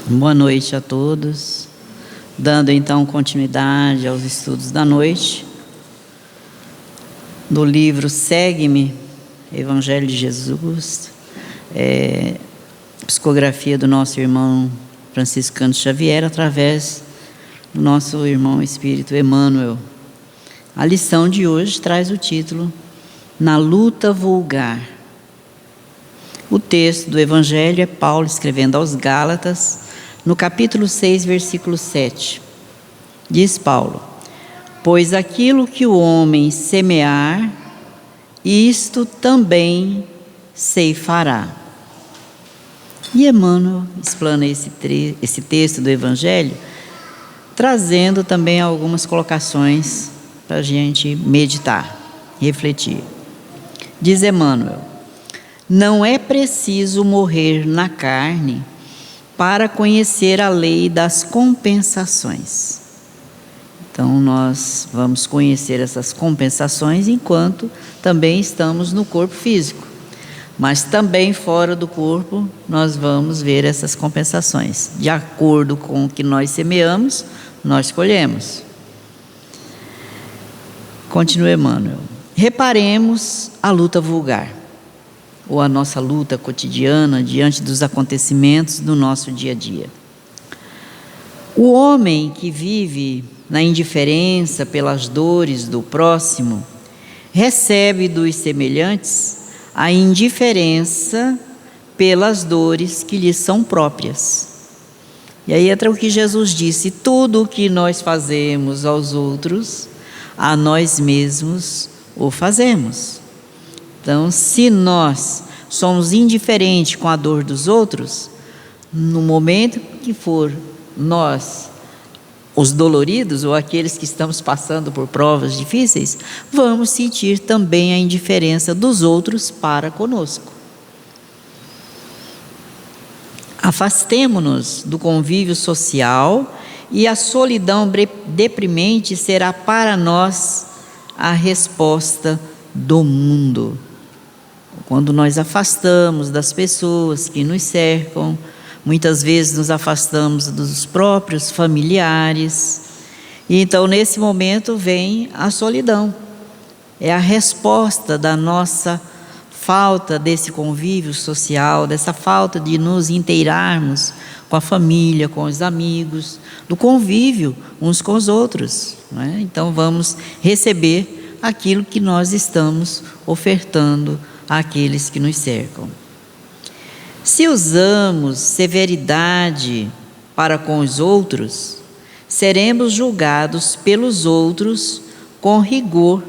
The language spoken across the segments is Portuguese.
Boa noite a todos. Dando então continuidade aos estudos da noite, do livro Segue-me, Evangelho de Jesus, psicografia do nosso irmão Franciscano Xavier, através do nosso irmão Espírito Emmanuel. A lição de hoje traz o título Na Luta Vulgar. O texto do Evangelho é Paulo escrevendo aos Gálatas, no capítulo 6, versículo 7. Diz Paulo: pois aquilo que o homem semear, isto também ceifará. E Emmanuel explana esse texto do Evangelho, trazendo também algumas colocações para a gente meditar, refletir. Diz Emmanuel: não é preciso morrer na carne para conhecer a lei das compensações. Então nós vamos conhecer essas compensações enquanto também estamos no corpo físico. Mas também fora do corpo nós vamos ver essas compensações. De acordo com o que nós semeamos, nós colhemos. Continua Emmanuel. Reparemos a luta vulgar, ou a nossa luta cotidiana diante dos acontecimentos do nosso dia a dia. O homem que vive na indiferença pelas dores do próximo, recebe dos semelhantes a indiferença pelas dores que lhes são próprias. E aí entra o que Jesus disse: tudo o que nós fazemos aos outros, a nós mesmos o fazemos. Então, se nós somos indiferentes com a dor dos outros, no momento que for nós, os doloridos ou aqueles que estamos passando por provas difíceis, vamos sentir também a indiferença dos outros para conosco. Afastemo-nos do convívio social e a solidão deprimente será para nós a resposta do mundo. Quando nós afastamos das pessoas que nos cercam, muitas vezes nos afastamos dos próprios familiares, e então nesse momento vem a solidão. É a resposta da nossa falta desse convívio social, dessa falta de nos inteirarmos com a família, com os amigos, do convívio uns com os outros, não é? Então vamos receber aquilo que nós estamos ofertando àqueles que nos cercam. Se usamos severidade para com os outros, seremos julgados pelos outros com rigor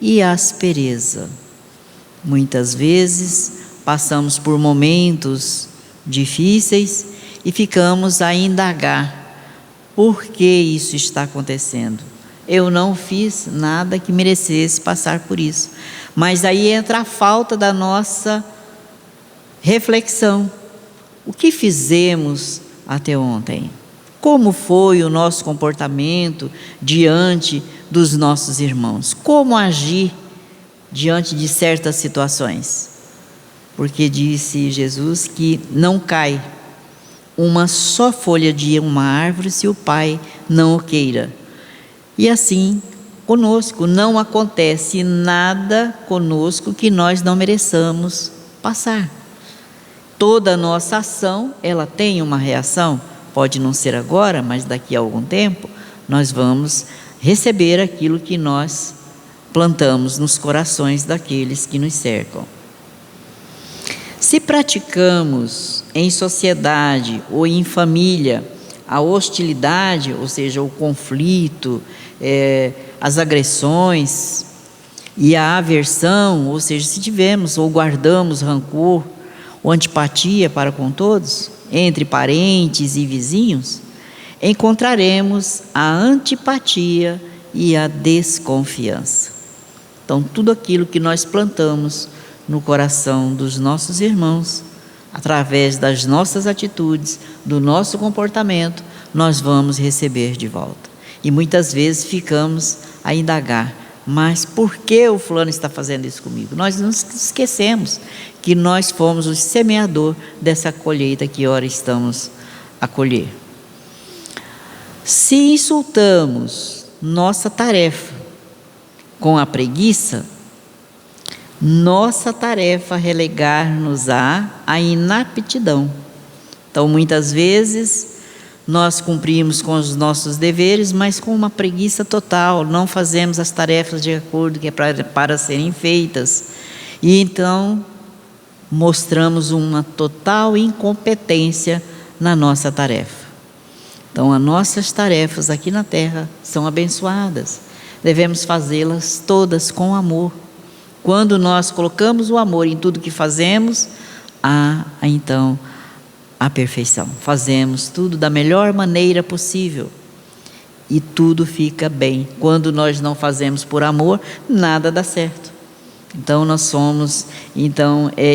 e aspereza. Muitas vezes passamos por momentos difíceis e ficamos a indagar: por que isso está acontecendo? Eu não fiz nada que merecesse passar por isso. Mas aí entra a falta da nossa reflexão. O que fizemos até ontem? Como foi o nosso comportamento diante dos nossos irmãos? Como agir diante de certas situações? Porque disse Jesus que não cai uma só folha de uma árvore se o Pai não o queira. E assim, conosco não acontece nada conosco que nós não mereçamos passar. Toda a nossa ação, ela tem uma reação, pode não ser agora, mas daqui a algum tempo, nós vamos receber aquilo que nós plantamos nos corações daqueles que nos cercam. Se praticamos em sociedade ou em família a hostilidade, ou seja, o conflito, as agressões e a aversão, ou seja, se tivemos ou guardamos rancor ou antipatia para com todos, entre parentes e vizinhos, encontraremos a antipatia e a desconfiança. Então, tudo aquilo que nós plantamos no coração dos nossos irmãos, através das nossas atitudes, do nosso comportamento, nós vamos receber de volta. E muitas vezes ficamos a indagar: mas por que o fulano está fazendo isso comigo? Nós não esquecemos que nós fomos o semeador dessa colheita que ora estamos a colher. Se insultamos nossa tarefa com a preguiça, nossa tarefa relegar-nos-á à inaptidão. Então, muitas vezes, nós cumprimos com os nossos deveres, mas com uma preguiça total, não fazemos as tarefas de acordo que é para serem feitas. E então, mostramos uma total incompetência na nossa tarefa. Então, as nossas tarefas aqui na terra são abençoadas. Devemos fazê-las todas com amor. Quando nós colocamos o amor em tudo que fazemos, há então a perfeição. Fazemos tudo da melhor maneira possível e tudo fica bem. Quando nós não fazemos por amor, nada dá certo. Então nós somos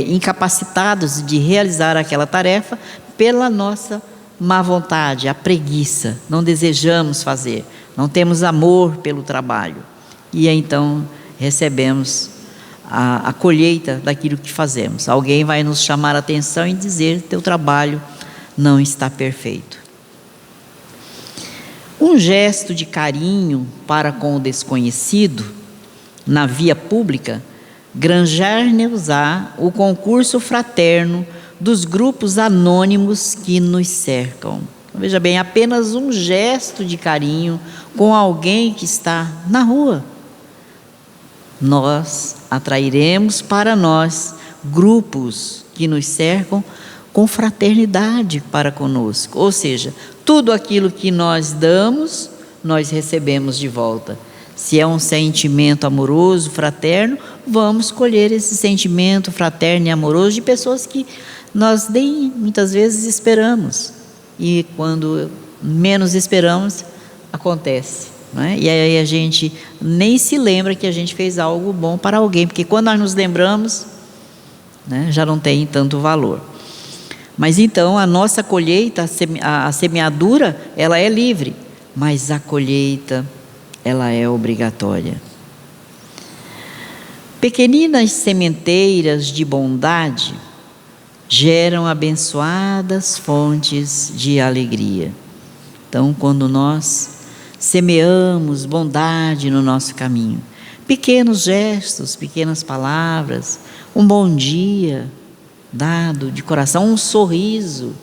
incapacitados de realizar aquela tarefa pela nossa má vontade, a preguiça. Não desejamos fazer, não temos amor pelo trabalho. E então recebemos a colheita daquilo que fazemos. Alguém vai nos chamar a atenção e dizer: teu trabalho não está perfeito. Um gesto de carinho para com o desconhecido na via pública granjar-nos-á o concurso fraterno dos grupos anônimos que nos cercam. Veja bem, apenas um gesto de carinho com alguém que está na rua, nós atrairemos para nós grupos que nos cercam com fraternidade para conosco. Ou seja, tudo aquilo que nós damos, nós recebemos de volta. Se é um sentimento amoroso, fraterno, vamos colher esse sentimento fraterno e amoroso de pessoas que nós nem muitas vezes esperamos. E quando menos esperamos, acontece. Não é? E aí a gente nem se lembra que a gente fez algo bom para alguém, porque quando nós nos lembramos, né, já não tem tanto valor. Mas então a nossa colheita, a semeadura, ela é livre, mas a colheita, ela é obrigatória. Pequeninas sementeiras de bondade geram abençoadas fontes de alegria. Então, quando nós semeamos bondade no nosso caminho, pequenos gestos, pequenas palavras, um bom dia dado de coração, um sorriso,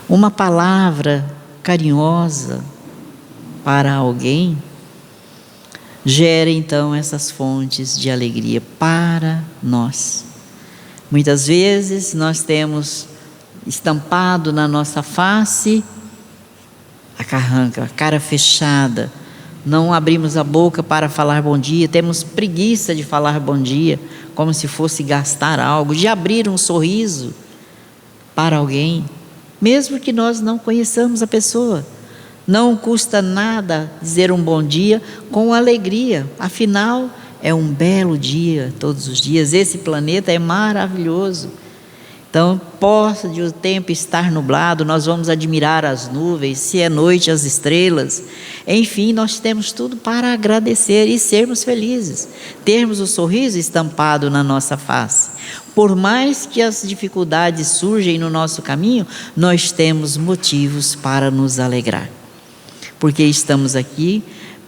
uma palavra carinhosa para alguém, gera então essas fontes de alegria para nós. Muitas vezes nós temos estampado na nossa face a carranca, a cara fechada, não abrimos a boca para falar bom dia, temos preguiça de falar bom dia, como se fosse gastar algo, de abrir um sorriso para alguém, mesmo que nós não conheçamos a pessoa. Não custa nada dizer um bom dia com alegria, afinal é um belo dia todos os dias, esse planeta é maravilhoso. Então, possa de o tempo estar nublado, nós vamos admirar as nuvens, se é noite as estrelas, enfim, nós temos tudo para agradecer e sermos felizes, termos o sorriso estampado na nossa face. Por mais que as dificuldades surgem no nosso caminho, nós temos motivos para nos alegrar, porque estamos aqui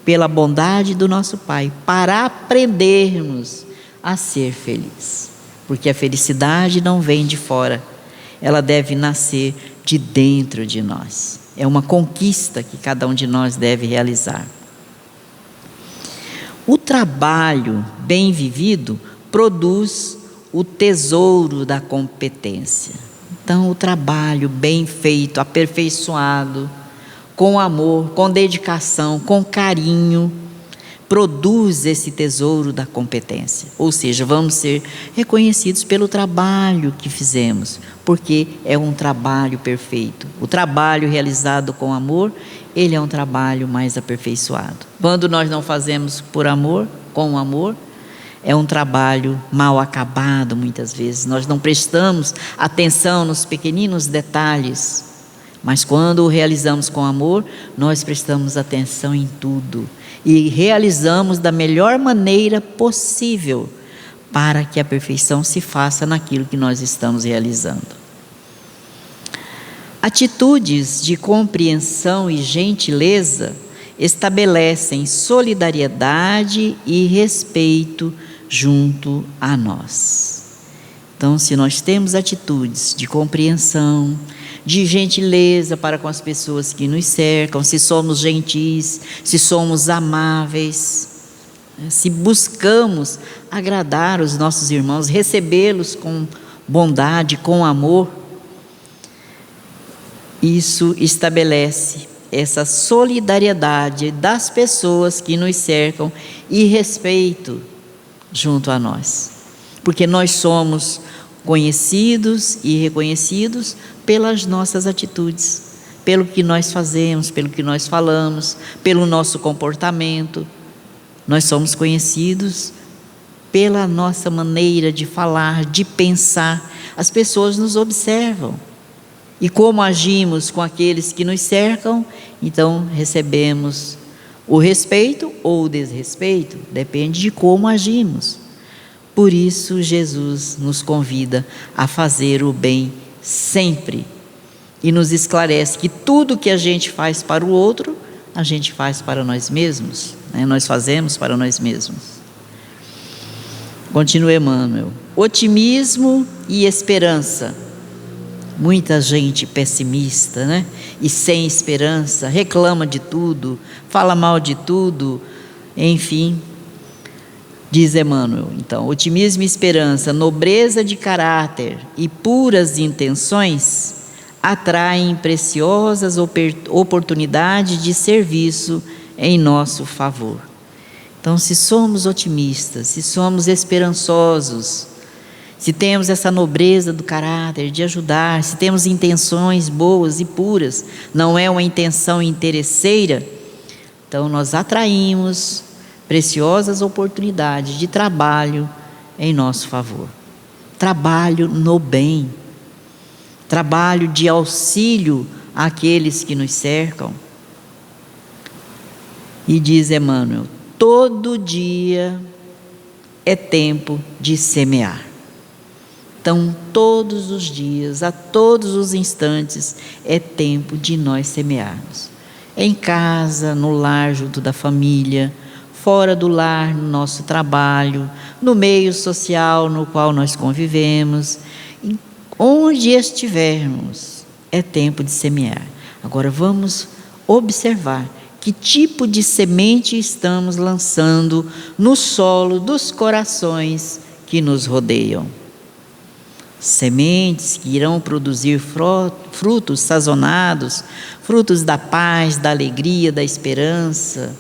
pela bondade do nosso Pai, para aprendermos a ser felizes. Porque a felicidade não vem de fora, ela deve nascer de dentro de nós. É uma conquista que cada um de nós deve realizar. O trabalho bem vivido produz o tesouro da competência. Então, o trabalho bem feito, aperfeiçoado, com amor, com dedicação, com carinho, produz esse tesouro da competência. Ou seja, vamos ser reconhecidos pelo trabalho que fizemos, porque é um trabalho perfeito. O trabalho realizado com amor, ele é um trabalho mais aperfeiçoado. Quando nós não fazemos por amor, com amor, é um trabalho mal acabado muitas vezes. Nós não prestamos atenção nos pequeninos detalhes, mas quando o realizamos com amor, nós prestamos atenção em tudo e realizamos da melhor maneira possível para que a perfeição se faça naquilo que nós estamos realizando. Atitudes de compreensão e gentileza estabelecem solidariedade e respeito junto a nós. Então, se nós temos atitudes de compreensão, de gentileza para com as pessoas que nos cercam, se somos gentis, se somos amáveis, se buscamos agradar os nossos irmãos, recebê-los com bondade, com amor, isso estabelece essa solidariedade das pessoas que nos cercam e respeito junto a nós, porque nós somos conhecidos e reconhecidos pelas nossas atitudes, pelo que nós fazemos, pelo que nós falamos, pelo nosso comportamento. Nós somos conhecidos pela nossa maneira de falar, de pensar. As pessoas nos observam. E como agimos com aqueles que nos cercam, então recebemos o respeito ou o desrespeito, depende de como agimos. Por isso Jesus nos convida a fazer o bem sempre e nos esclarece que tudo que a gente faz para o outro, a gente faz para nós mesmos, né? Nós fazemos para nós mesmos. Continua Emmanuel. Otimismo e esperança. Muita gente pessimista, né? E sem esperança, reclama de tudo, fala mal de tudo, enfim. Diz Emmanuel, então, otimismo e esperança, nobreza de caráter e puras intenções atraem preciosas oportunidades de serviço em nosso favor. Então, se somos otimistas, se somos esperançosos, se temos essa nobreza do caráter de ajudar, se temos intenções boas e puras, não é uma intenção interesseira, então nós atraímos preciosas oportunidades de trabalho em nosso favor. Trabalho no bem, trabalho de auxílio àqueles que nos cercam. E diz Emmanuel, todo dia é tempo de semear. Então, todos os dias, a todos os instantes, é tempo de nós semearmos. Em casa, no lar, junto da família, fora do lar, no nosso trabalho, no meio social no qual nós convivemos, onde estivermos, é tempo de semear. Agora vamos observar que tipo de semente estamos lançando no solo dos corações que nos rodeiam. Sementes que irão produzir frutos sazonados, frutos da paz, da alegria, da esperança.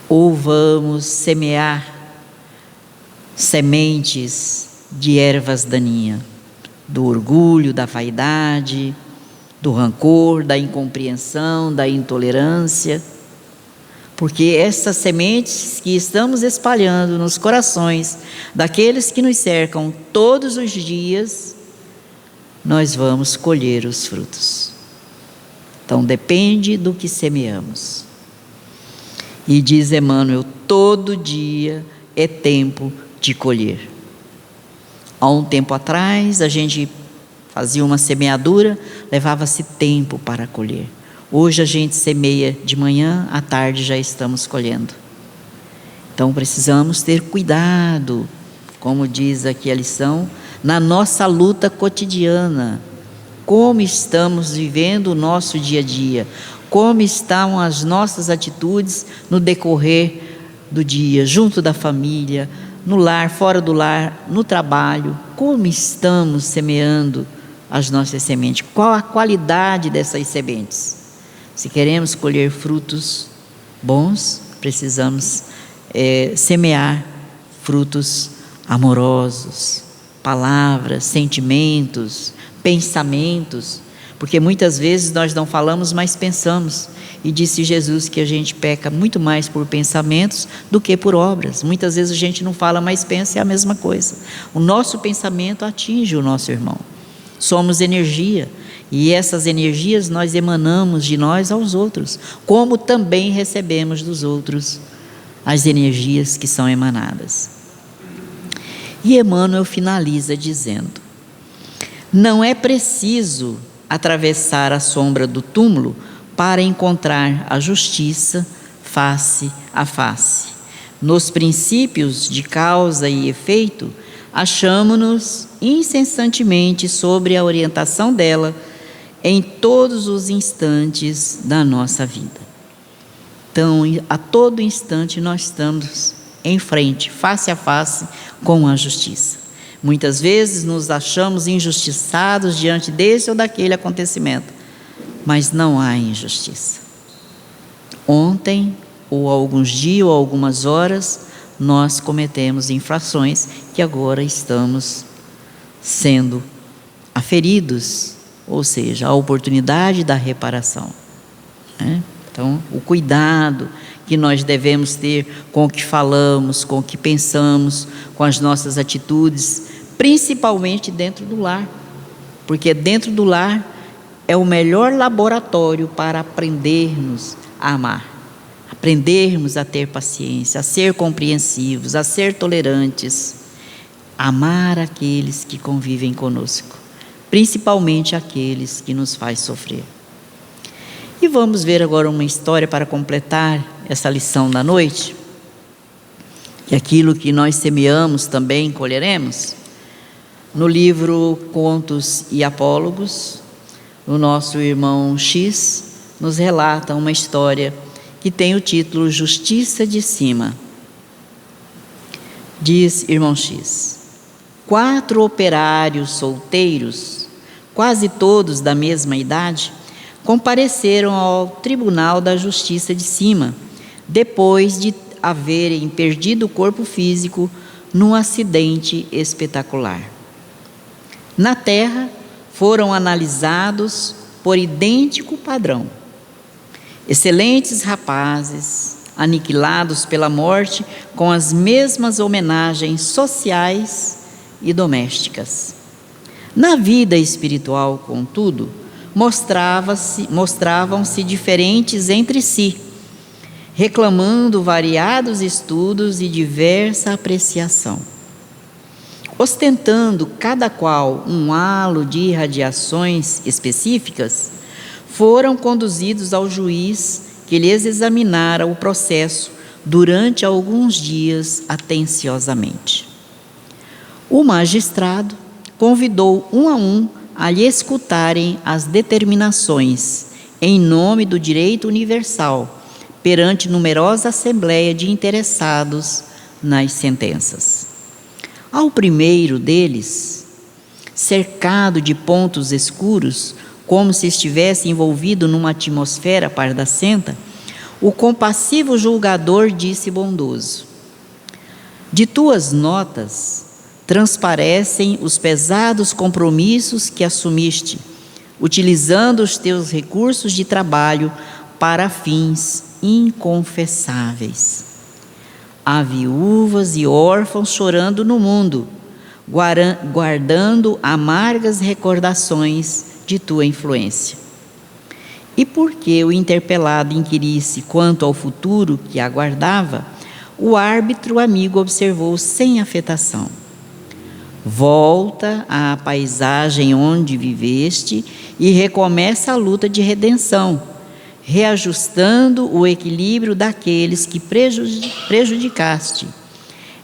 Ou vamos semear sementes de ervas daninhas, do orgulho, da vaidade, do rancor, da incompreensão, da intolerância. Porque essas sementes que estamos espalhando nos corações daqueles que nos cercam todos os dias, nós vamos colher os frutos. Então depende do que semeamos. E diz Emmanuel, todo dia é tempo de colher. Há um tempo atrás, a gente fazia uma semeadura, levava-se tempo para colher. Hoje a gente semeia de manhã, à tarde já estamos colhendo. Então precisamos ter cuidado, como diz aqui a lição, na nossa luta cotidiana. Como estamos vivendo o nosso dia a dia? Como estão as nossas atitudes no decorrer do dia, junto da família, no lar, fora do lar, no trabalho? Como estamos semeando as nossas sementes? Qual a qualidade dessas sementes? Se queremos colher frutos bons, precisamos semear frutos amorosos, palavras, sentimentos, pensamentos, porque muitas vezes nós não falamos, mas pensamos. E disse Jesus que a gente peca muito mais por pensamentos do que por obras. Muitas vezes a gente não fala, mas pensa, é a mesma coisa. O nosso pensamento atinge o nosso irmão. Somos energia. E essas energias nós emanamos de nós aos outros, como também recebemos dos outros as energias que são emanadas. E Emmanuel finaliza dizendo: não é preciso atravessar a sombra do túmulo para encontrar a justiça face a face. Nos princípios de causa e efeito, achamo-nos incessantemente sob a orientação dela em todos os instantes da nossa vida. Então, a todo instante nós estamos em frente, face a face com a justiça. Muitas vezes nos achamos injustiçados diante desse ou daquele acontecimento, mas não há injustiça. Ontem, ou alguns dias, ou algumas horas, nós cometemos infrações que agora estamos sendo aferidos, ou seja, a oportunidade da reparação, né? Então, o cuidado que nós devemos ter com o que falamos, com o que pensamos, com as nossas atitudes, principalmente dentro do lar, porque dentro do lar é o melhor laboratório para aprendermos a amar, aprendermos a ter paciência, a ser compreensivos, a ser tolerantes, amar aqueles que convivem conosco, principalmente aqueles que nos fazem sofrer. E vamos ver agora uma história para completar essa lição da noite. E aquilo que nós semeamos também colheremos. No livro Contos e Apólogos, o nosso irmão X nos relata uma história que tem o título Justiça de Cima. Diz irmão X: 4 operários solteiros, quase todos da mesma idade, compareceram ao Tribunal da Justiça de Cima, depois de haverem perdido o corpo físico num acidente espetacular. Na terra, foram analisados por idêntico padrão. Excelentes rapazes, aniquilados pela morte com as mesmas homenagens sociais e domésticas. Na vida espiritual, contudo, mostravam-se diferentes entre si, reclamando variados estudos e diversa apreciação. Ostentando cada qual um halo de irradiações específicas, foram conduzidos ao juiz que lhes examinara o processo durante alguns dias atenciosamente. O magistrado convidou um a um a lhe escutarem as determinações em nome do direito universal perante numerosa assembleia de interessados nas sentenças. Ao primeiro deles, cercado de pontos escuros, como se estivesse envolvido numa atmosfera pardacenta, o compassivo julgador disse bondoso: de tuas notas transparecem os pesados compromissos que assumiste, utilizando os teus recursos de trabalho para fins inconfessáveis. Há viúvas e órfãos chorando no mundo, guardando amargas recordações de tua influência. E porque o interpelado inquirisse quanto ao futuro que aguardava, o árbitro amigo observou sem afetação: volta à paisagem onde viveste e recomeça a luta de redenção, reajustando o equilíbrio daqueles que prejudicaste.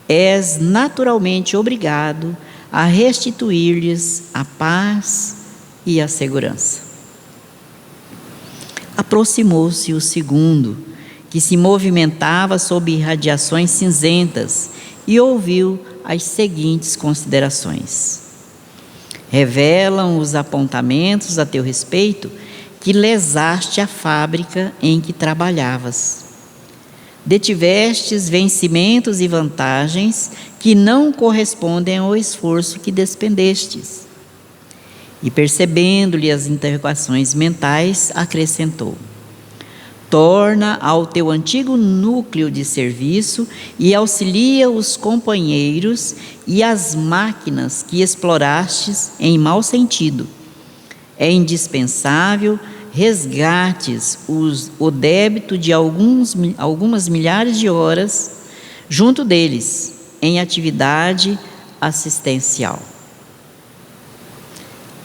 És naturalmente obrigado a restituir-lhes a paz e a segurança. Aproximou-se o segundo, que se movimentava sob irradiações cinzentas, e ouviu as seguintes considerações: revelam os apontamentos a teu respeito que lesaste a fábrica em que trabalhavas. Detivestes vencimentos e vantagens que não correspondem ao esforço que despendestes. E percebendo-lhe as interrogações mentais, acrescentou: torna ao teu antigo núcleo de serviço e auxilia os companheiros e as máquinas que explorastes em mau sentido. É indispensável resgates o débito de algumas milhares de horas junto deles, em atividade assistencial.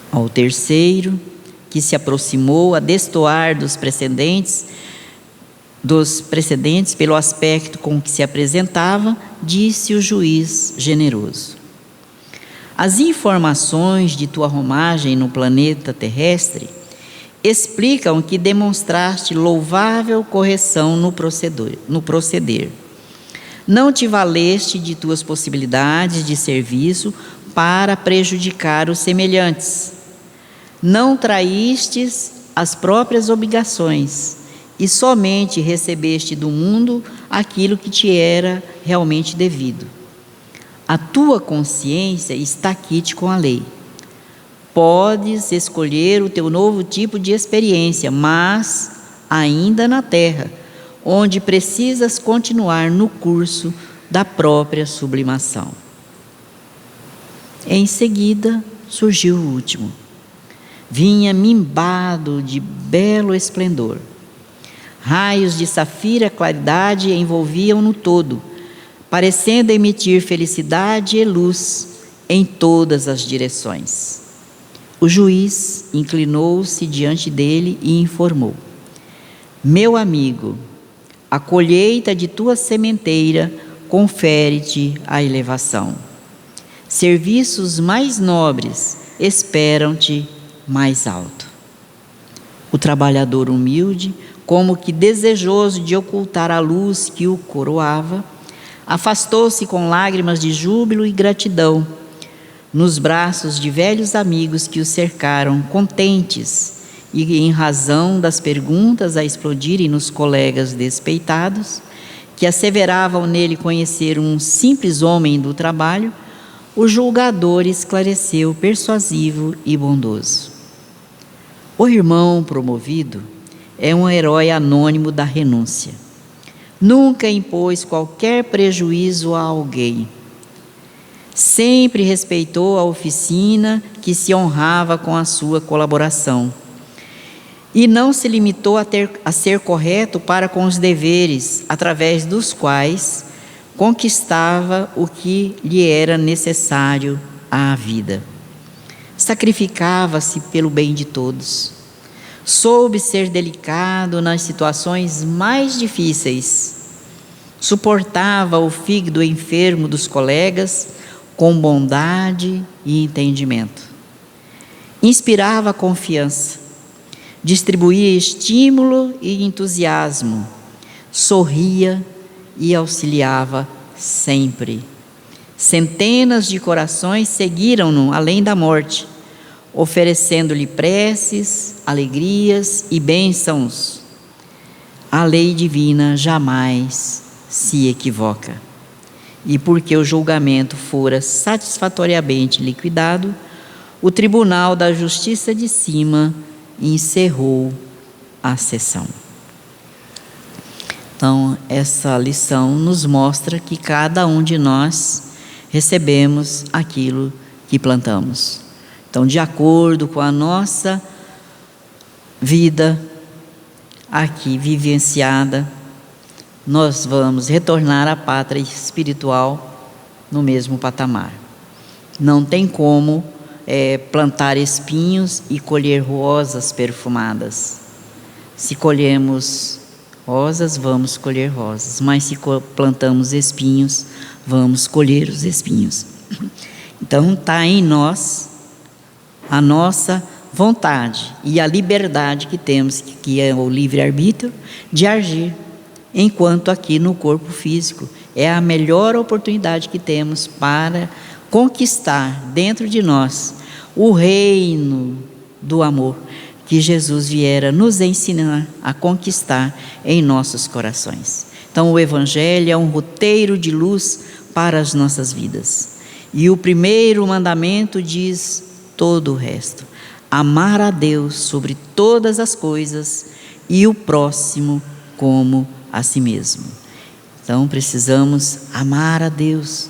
Ao terceiro, que se aproximou a destoar dos precedentes pelo aspecto com que se apresentava, disse o juiz generoso: as informações de tua romagem no planeta terrestre explicam que demonstraste louvável correção no proceder. Não te valeste de tuas possibilidades de serviço para prejudicar os semelhantes. Não traístes as próprias obrigações e somente recebeste do mundo aquilo que te era realmente devido. A tua consciência está quite com a lei. Podes escolher o teu novo tipo de experiência, mas ainda na terra, onde precisas continuar no curso da própria sublimação. Em seguida, surgiu o último. Vinha mimbado de belo esplendor. Raios de safira claridade envolviam-no todo, parecendo emitir felicidade e luz em todas as direções. O juiz inclinou-se diante dele e informou: meu amigo, a colheita de tua sementeira confere-te a elevação. Serviços mais nobres esperam-te mais alto. O trabalhador humilde, como que desejoso de ocultar a luz que o coroava, afastou-se com lágrimas de júbilo e gratidão nos braços de velhos amigos que o cercaram, contentes, e em razão das perguntas a explodirem nos colegas despeitados, que asseveravam nele conhecer um simples homem do trabalho, o julgador esclareceu, persuasivo e bondoso: o irmão promovido é um herói anônimo da renúncia. Nunca impôs qualquer prejuízo a alguém. Sempre respeitou a oficina que se honrava com a sua colaboração. E não se limitou a ser correto para com os deveres, através dos quais conquistava o que lhe era necessário à vida. Sacrificava-se pelo bem de todos. Soube ser delicado nas situações mais difíceis. Suportava o fígado enfermo dos colegas com bondade e entendimento. Inspirava confiança. Distribuía estímulo e entusiasmo. Sorria e auxiliava sempre. Centenas de corações seguiram-no além da morte, oferecendo-lhe preces, alegrias e bênçãos. A lei divina jamais se equivoca. E porque o julgamento fora satisfatoriamente liquidado, o Tribunal da Justiça de Cima encerrou a sessão. Então, essa lição nos mostra que cada um de nós recebemos aquilo que plantamos. Então, de acordo com a nossa vida aqui vivenciada, nós vamos retornar à pátria espiritual no mesmo patamar. Não tem como plantar espinhos e colher rosas perfumadas. Se colhemos rosas, vamos colher rosas, mas se plantamos espinhos, vamos colher os espinhos. Então está em nós a nossa vontade e a liberdade que temos, que é o livre-arbítrio, de agir, enquanto aqui no corpo físico é a melhor oportunidade que temos para conquistar dentro de nós o reino do amor que Jesus viera nos ensinar a conquistar em nossos corações. Então o Evangelho é um roteiro de luz para as nossas vidas. E o primeiro mandamento diz todo o resto: amar a Deus sobre todas as coisas e o próximo como a si mesmo. Então precisamos amar a Deus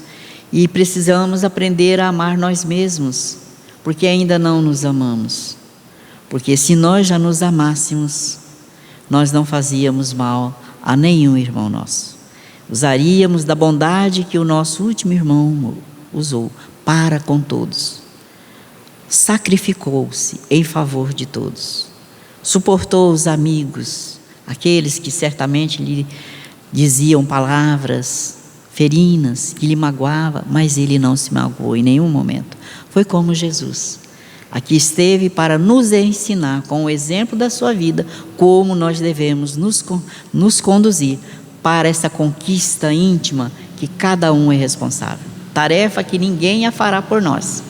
e precisamos aprender a amar nós mesmos, porque ainda não nos amamos. Porque se nós já nos amássemos, nós não fazíamos mal a nenhum irmão nosso. Usaríamos da bondade que o nosso último irmão usou para com todos. sacrificou-se em favor de todos. Suportou os amigos, aqueles que certamente lhe diziam palavras ferinas, que lhe magoava, mas ele não se magoou em nenhum momento. Foi como Jesus. Aqui esteve para nos ensinar, com o exemplo da sua vida, como nós devemos nos conduzir para essa conquista íntima que cada um é responsável. Tarefa que ninguém a fará por nós,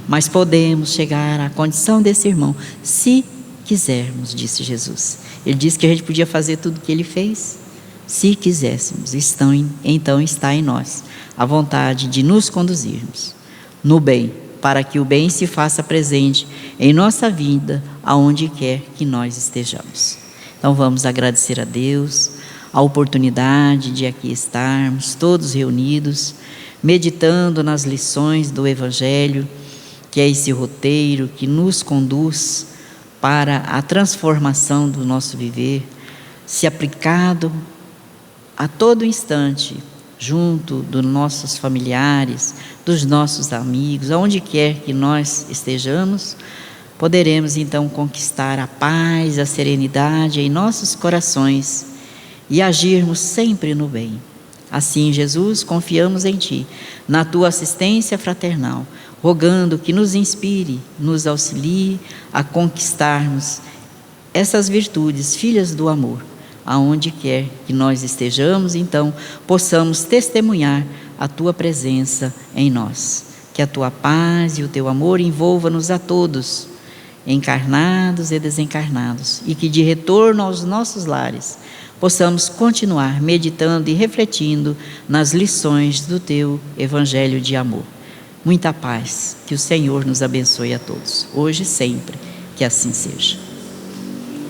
mas podemos chegar à condição desse irmão, se quisermos, disse Jesus. Ele disse que a gente podia fazer tudo o que ele fez, se quiséssemos. Então está em nós a vontade de nos conduzirmos no bem, para que o bem se faça presente em nossa vida, aonde quer que nós estejamos. Então vamos agradecer a Deus a oportunidade de aqui estarmos todos reunidos, meditando nas lições do Evangelho, que é esse roteiro que nos conduz para a transformação do nosso viver, se aplicado a todo instante, junto dos nossos familiares, dos nossos amigos, aonde quer que nós estejamos, poderemos então conquistar a paz, a serenidade em nossos corações e agirmos sempre no bem. Assim, Jesus, confiamos em Ti, na Tua assistência fraternal, rogando que nos inspire, nos auxilie a conquistarmos essas virtudes, filhas do amor, aonde quer que nós estejamos, então, possamos testemunhar a Tua presença em nós. Que a Tua paz e o Teu amor envolva-nos a todos, encarnados e desencarnados, e que de retorno aos nossos lares, possamos continuar meditando e refletindo nas lições do Teu Evangelho de amor. Muita paz, que o Senhor nos abençoe a todos, hoje e sempre, que assim seja.